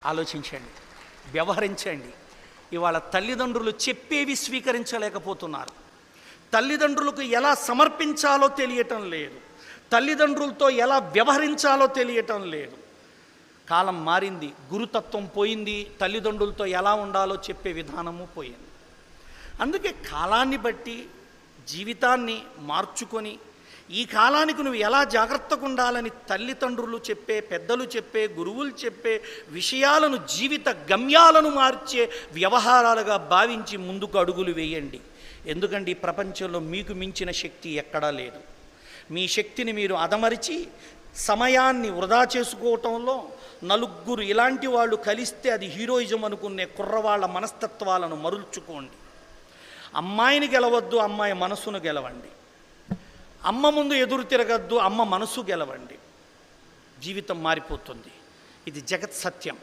ఆలోచించండి, వ్యవహరించండి. ఇవాళ తల్లిదండ్రులు చెప్పేవి స్వీకరించలేకపోతున్నారు. తల్లిదండ్రులకు ఎలా సమర్పించాలో తెలియటం లేదు. తల్లిదండ్రులతో ఎలా వ్యవహరించాలో తెలియటం లేదు. కాలం మారింది, గురుతత్వం పోయింది, తల్లిదండ్రులతో ఎలా ఉండాలో చెప్పే విధానము పోయింది. అందుకే కాలాన్ని బట్టి జీవితాన్ని మార్చుకొని ఈ కాలానికి నువ్వు ఎలా జాగ్రత్తగా ఉండాలని తల్లిదండ్రులు చెప్పే, పెద్దలు చెప్పే, గురువులు చెప్పే విషయాలను జీవిత గమ్యాలను మార్చే వ్యవహారాలుగా భావించి ముందుకు అడుగులు వేయండి. ఎందుకంటే ఈ ప్రపంచంలో మీకు మించిన శక్తి ఎక్కడా లేదు. మీ శక్తిని మీరు అదమరిచి సమయాన్ని వృధా చేసుకోవటంలో నలుగురు ఇలాంటి వాళ్ళు కలిస్తే అది హీరోయిజం అనుకునే కుర్రవాళ్ళ మనస్తత్వాలను మరుల్చుకోండి. అమ్మాయిని గెలవద్దు, అమ్మాయి మనసును గెలవండి. అమ్మ ముందు ఎదురు తిరగద్దు, అమ్మ మనసు గెలవండి. జీవితం మారిపోతుంది. ఇది జగత్ సత్యం.